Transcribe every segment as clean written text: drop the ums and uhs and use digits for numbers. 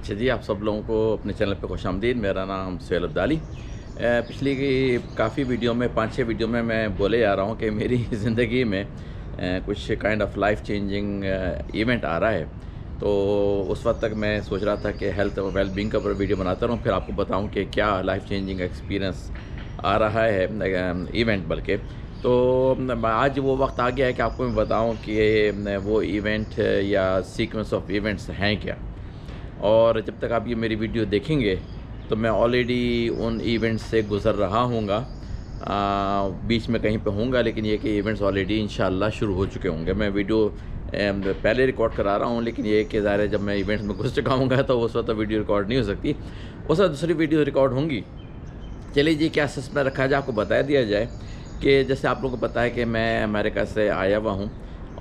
अच्छा जी, आप सब लोगों को अपने चैनल पे खुशामदीद। मेरा नाम सुहेल अब्दाली। पिछली काफ़ी वीडियो में 5-6 वीडियो में मैं बोले आ रहा हूँ कि मेरी ज़िंदगी में कुछ kind of life changing event आ रहा है। तो उस वक्त तक मैं सोच रहा था कि हेल्थ और वेल बीइंग का ऊपर वीडियो बनाता रहूँ, फिर आपको बताऊँ कि क्या लाइफ चेंजिंग एक्सपीरियंस आ रहा है, इवेंट बल्कि। तो आज वो वक्त आ गया है कि आपको मैं बताऊँ कि वो इवेंट या सीक्वेंस ऑफ इवेंट्स हैं क्या। और जब तक आप ये मेरी वीडियो देखेंगे तो मैं ऑलरेडी उन इवेंट्स से गुज़र रहा हूँगा। बीच में कहीं पे होऊंगा, लेकिन ये कि इवेंट्स ऑलरेडी इंशाल्लाह शुरू हो चुके होंगे। मैं वीडियो पहले रिकॉर्ड करा रहा हूँ, लेकिन ये कि ज़ाहिर है जब मैं इवेंट्स में घुस चुका हूँगा तो उस वक्त तो वीडियो रिकॉर्ड नहीं हो सकती, उस वक्त दूसरी वीडियो रिकॉर्ड होंगी। चलिए जी, क्या सिस्टम रखा जाए, आपको बता दिया जाए कि जैसे आप लोगों को पता है कि मैं अमेरिका से आया हुआ हूँ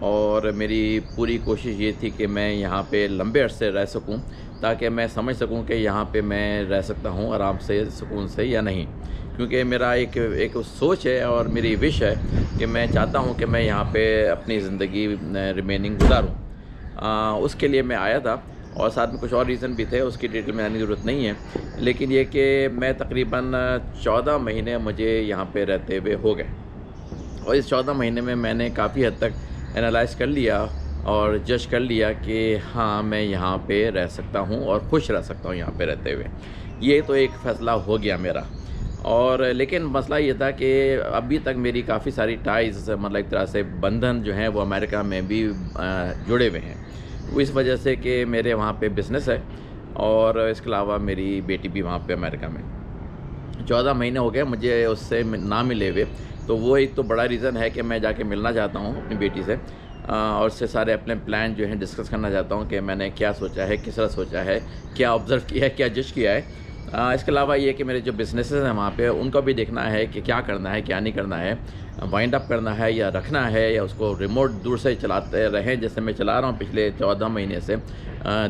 और मेरी पूरी कोशिश ये थी कि मैं यहाँ पे लंबे अरसे रह सकूँ, ताकि मैं समझ सकूँ कि यहाँ पे मैं रह सकता हूँ आराम से, सुकून से या नहीं। क्योंकि मेरा एक सोच है और मेरी विश है कि मैं चाहता हूँ कि मैं यहाँ पे अपनी ज़िंदगी रिमेनिंग गुजारूँ। उसके लिए मैं आया था और साथ में कुछ और रीज़न भी थे, उसकी डिटेल में आने की ज़रूरत नहीं है। लेकिन ये कि मैं तकरीबन 14 महीने मुझे यहाँ पे रहते हुए हो गए और इस 14 महीने में मैंने काफ़ी हद तक एनालाइज़ कर लिया और जज कर लिया कि हाँ, मैं यहाँ पे रह सकता हूँ और खुश रह सकता हूँ यहाँ पे रहते हुए। ये तो एक फ़ैसला हो गया मेरा। और लेकिन मसला ये था कि अभी तक मेरी काफ़ी सारी टाइज़, मतलब एक तरह से बंधन जो हैं वो अमेरिका में भी जुड़े हुए हैं। वो इस वजह से कि मेरे वहाँ पे बिज़नेस है और इसके अलावा मेरी बेटी भी वहाँ पे अमेरिका में। 14 महीने हो गए मुझे उससे ना मिले हुए, तो वो एक तो बड़ा रीज़न है कि मैं जाके मिलना चाहता हूँ अपनी बेटी से और उससे सारे अपने प्लान जो हैं डिस्कस करना चाहता हूँ कि मैंने क्या सोचा है, किस तरह सोचा है, क्या ऑब्ज़र्व किया है, क्या जज किया है। इसके अलावा ये कि मेरे जो बिज़नेसेस हैं वहाँ पे उनको भी देखना है कि क्या करना है, क्या नहीं करना है, वाइंड अप करना है या रखना है, या उसको रिमोट दूर से चलाते रहें जैसे मैं चला रहा हूँ पिछले 14 महीने से।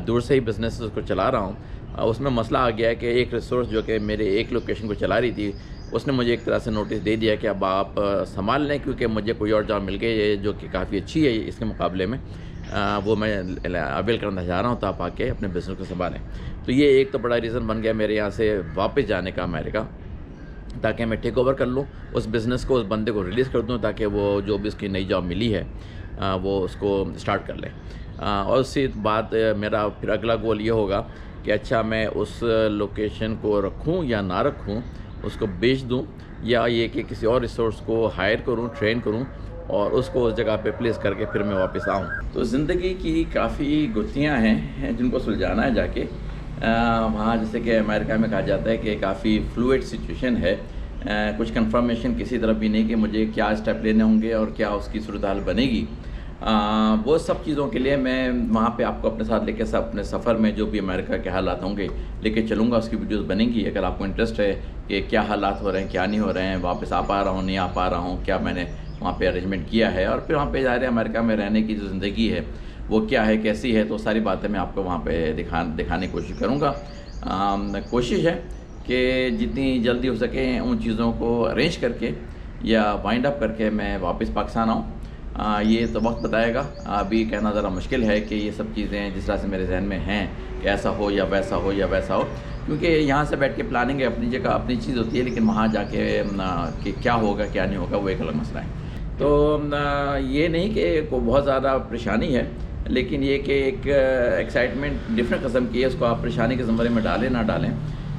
दूर से ही बिज़नेस को चला रहा हूँ। उसमें मसला आ गया है कि एक रिसोर्स जो कि मेरे एक लोकेशन को चला रही थी, उसने मुझे एक तरह से नोटिस दे दिया कि अब आप संभाल लें, क्योंकि मुझे कोई और जॉब मिल गई है जो कि काफ़ी अच्छी है इसके मुकाबले में। वो मैं अवेल करना चाह रहा हूँ, तो आप आके अपने बिज़नेस को संभालें। तो ये एक तो बड़ा रीज़न बन गया मेरे यहाँ से वापस जाने का अमेरिका, ताकि मैं टेक ओवर कर लूँ उस बिज़नेस को, उस बंदे को रिलीज़ कर दूँ, ताकि वो जो भी उसकी नई जॉब मिली है वो उसको स्टार्ट कर ले। और उसके बाद मेरा फिर अगला गोल ये होगा कि अच्छा, मैं उस लोकेशन को रखूँ या ना रखूँ, उसको बेच दूँ, या ये कि किसी और रिसोर्स को हायर करूँ, ट्रेन करूँ और उसको उस जगह पे प्लेस करके फिर मैं वापस आऊँ। तो ज़िंदगी की काफ़ी गुत्थियाँ हैं जिनको सुलझाना है जाके। वहाँ जैसे कि अमेरिका में कहा जाता है कि काफ़ी फ्लूइड सिचुएशन है। कुछ कंफर्मेशन किसी तरफ भी नहीं कि मुझे क्या स्टेप लेने होंगे और क्या उसकी सूरत हाल बनेगी। वो सब चीज़ों के लिए मैं वहाँ पे आपको अपने साथ लेके अपने सफ़र में जो भी अमेरिका के हालात होंगे लेके चलूँगा, उसकी वीडियोस बनेंगी। अगर आपको इंटरेस्ट है कि क्या हालात हो रहे हैं, क्या नहीं हो रहे हैं, वापस आ पा रहा हूँ, नहीं आ पा रहा हूँ, क्या मैंने वहाँ पे अरेंजमेंट किया है, और फिर वहाँ पे ज़ाहिर है अमेरिका में रहने की जो ज़िंदगी है वो क्या है, कैसी है, तो सारी बातें मैं आपको वहाँ पे दिखाने की कोशिश करूँगा। कोशिश है कि जितनी जल्दी हो सके उन चीज़ों को अरेंज करके या वाइंड अप करके मैं वापस पाकिस्तान आऊँ। ये तो वक्त बताएगा। अभी कहना ज़रा मुश्किल है कि ये सब चीज़ें जिस तरह से मेरे जहन में हैं कि ऐसा हो या वैसा हो या वैसा हो, क्योंकि यहाँ से बैठ के प्लानिंग है अपनी जगह, अपनी चीज़ होती है, लेकिन वहाँ जाके कि क्या होगा क्या नहीं होगा वो एक अलग मसला है। तो ये नहीं कि को बहुत ज़्यादा परेशानी है, लेकिन ये कि एक एक्साइटमेंट डिफरेंट किस्म की है, उसको आप परेशानी के ज़मरे में डालें ना डालें।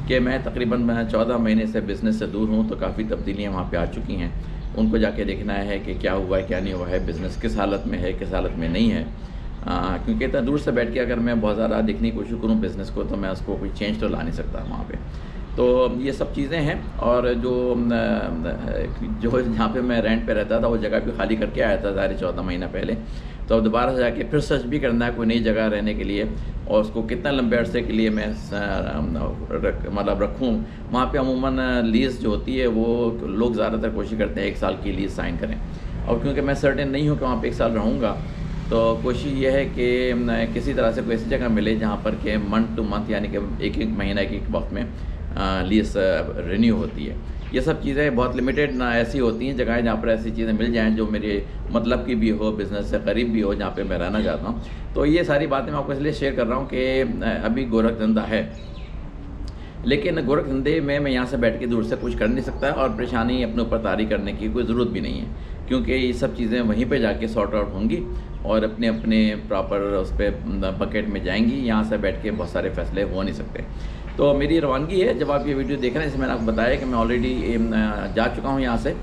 कि मैं तकरीबन 14 महीने से बिज़नेस से दूर हूँ, तो काफ़ी तब्दीलियाँ वहाँ पे आ चुकी हैं। उनको जाके देखना है कि क्या हुआ है, क्या नहीं हुआ है, बिज़नेस किस हालत में है, किस हालत में नहीं है। क्योंकि इतना दूर से बैठ के अगर मैं बहुत ज़्यादा देखने की कोशिश करूँ बिज़नेस को, तो मैं उसको कोई चेंज तो ला नहीं सकता वहाँ पे। तो ये सब चीज़ें हैं। और जो जहाँ पे मैं रेंट पे रहता था वो जगह भी खाली करके आया था ज़ाहिर 14 महीना पहले। तो अब दोबारा से जाके फिर सर्च भी करना है कोई नई जगह रहने के लिए, और उसको कितना लंबे अरसे के लिए मैं मतलब रखूँ। वहाँ पे अमूमन लीज़ जो होती है वो लोग ज़्यादातर कोशिश करते हैं 1 साल की लीज़ साइन करें, और क्योंकि मैं सर्टेन नहीं हूँ कि वहाँ पे 1 साल रहूँगा, तो कोशिश ये है कि किसी तरह से कोई ऐसी जगह मिले जहाँ पर कि मंथ टू मंथ, यानी कि एक-एक महीना एक-एक वक्त में लीज़ रिन्यू होती है। ये सब चीज़ें बहुत लिमिटेड ना ऐसी होती हैं जगहें जहाँ पर ऐसी चीज़ें मिल जाएँ जो मेरे मतलब की भी हो, बिज़नेस से करीब भी हो, जहाँ पे मैं रहना चाहता हूँ। तो ये सारी बातें मैं आपको इसलिए शेयर कर रहा हूँ कि अभी गोरख धंधा है, लेकिन गोरख धंधे में मैं यहाँ से बैठ के दूर से कुछ कर नहीं सकता और परेशानी अपने ऊपर तारी करने की कोई ज़रूरत भी नहीं है, क्योंकि ये सब चीज़ें वहीं पे जाके सॉर्ट आउट होंगी और अपने अपने प्रॉपर उस पर बकेट में जाएंगी। यहाँ से बैठ के बहुत सारे फैसले हो नहीं सकते। तो मेरी रवानगी है, जब आप ये वीडियो देख रहे हैं, जैसे मैंने आपको बताया कि मैं ऑलरेडी जा चुका हूँ यहाँ से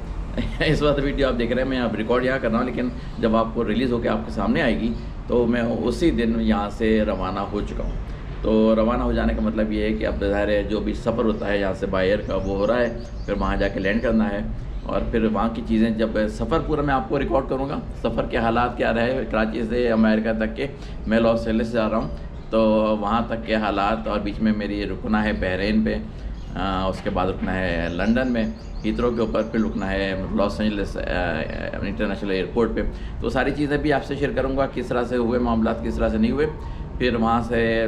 इस वक्त वीडियो आप देख रहे हैं, मैं अब रिकॉर्ड यहाँ कर रहा हूँ, लेकिन जब आपको रिलीज़ होकर आपके सामने आएगी तो मैं उसी दिन यहाँ से रवाना हो चुका हूँ। तो रवाना हो जाने का मतलब ये है कि अब ज़ाहिर है जो भी सफ़र होता है यहाँ से बाय एयर का वो हो रहा है, फिर वहाँ जाके लैंड करना है और फिर वहाँ की चीज़ें, जब सफ़र पूरा मैं आपको रिकॉर्ड करूँगा, सफ़र के हालात क्या रहे कराची से अमेरिका तक के, मैं लॉस एंजलिस से जा रहा हूँ तो वहाँ तक के हालात, और बीच में मेरी रुकना है बहरीन पे, उसके बाद रुकना है लंदन में हीथ्रो के ऊपर, फिर रुकना है लॉस एंजलिस इंटरनेशनल एयरपोर्ट पे। तो सारी चीज़ें भी आपसे शेयर करूँगा, किस तरह से हुए मामला, किस तरह से नहीं हुए। फिर वहाँ से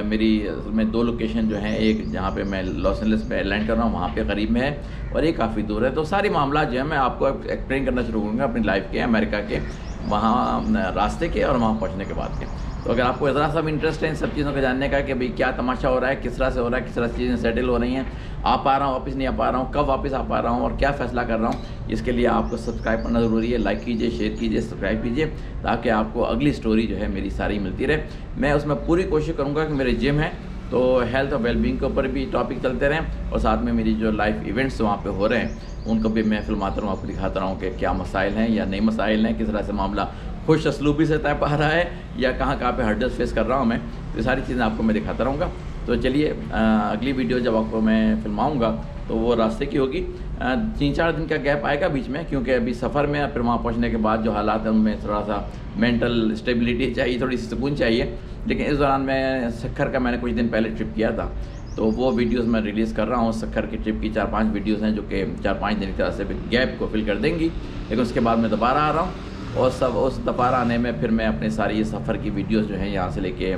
मेरी में 2 लोकेशन जो हैं, एक जहाँ पे मैं लॉस एंजलिस में लैंड कर रहा हूँ वहाँ पे करीब में है, और एक काफ़ी दूर है। तो सारी मामला जो है मैं आपको एक्सप्लेन करना शुरू करूँगा अपनी लाइफ के, अमेरिका के, वहाँ रास्ते के और वहाँ पहुँचने के बाद के। तो अगर आपको ज़रा सा भी इंटरेस्ट है इन सब चीज़ों को जानने का कि भाई क्या तमाशा हो रहा है, किस तरह से हो रहा है, किस तरह से चीज़ें सेटल हो रही हैं, आ पा रहा हूँ वापस, नहीं आ पा रहा हूँ, कब वापस आ पा रहा हूँ और क्या फ़ैसला कर रहा हूँ, इसके लिए आपको सब्सक्राइब करना ज़रूरी है। लाइक कीजिए, शेयर कीजिए, सब्सक्राइब कीजिए, ताकि आपको अगली स्टोरी जो है मेरी सारी मिलती रहे। मैं उसमें पूरी कोशिश करूँगा कि मेरे जिम है तो हेल्थ और वेलबींग के ऊपर भी टॉपिक चलते रहें, और साथ में मेरी जो लाइफ इवेंट्स वहाँ पे हो रहे हैं उनको भी मैं फिल्माता रहूँ, आपको दिखाता रहूँ कि क्या मसाइल हैं या नई मसाइल हैं, किस तरह से मामला खुश असलूबी से तय पा रहा है या कहाँ पे हर्डल्स फेस कर रहा हूँ मैं। तो ये सारी चीज़ें आपको मैं दिखाता रहूँगा। तो चलिए अगली वीडियो जब आपको मैं फिल्माऊँगा तो वो रास्ते की होगी। 3-4 दिन का गैप आएगा बीच में, क्योंकि अभी सफ़र में फिर वहाँ पहुँचने के बाद जो हालात हैं उनमें थोड़ा सा मेंटल स्टेबिलिटी चाहिए, थोड़ी सी सुकून चाहिए। लेकिन इस दौरान मैं सक्खर का मैंने कुछ दिन पहले ट्रिप किया था, तो वो वीडियोस मैं रिलीज़ कर रहा हूँ। सक्खर की ट्रिप की 4-5 वीडियोस हैं जो कि 4-5 दिन की तरह से गैप को फिल कर देंगी। लेकिन उसके बाद मैं दोबारा आ रहा हूँ, और सब उस दोबारा आने में फिर मैं अपने सारी ये सफ़र की वीडियोस जो हैं यहाँ से लेके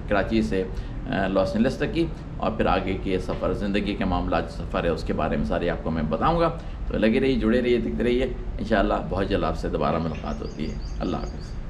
कराची से लॉस एंजलिस तक की, और फिर आगे के सफ़र, ज़िंदगी के मामला सफ़र है उसके बारे में सारी आपको मैं बताऊँगा। तो लगे रहिए, जुड़े रहिए, दिखते रहिए। इंशाअल्लाह बहुत जल्द आपसे दोबारा मुलाकात होती है। अल्लाह हाफ़िज़।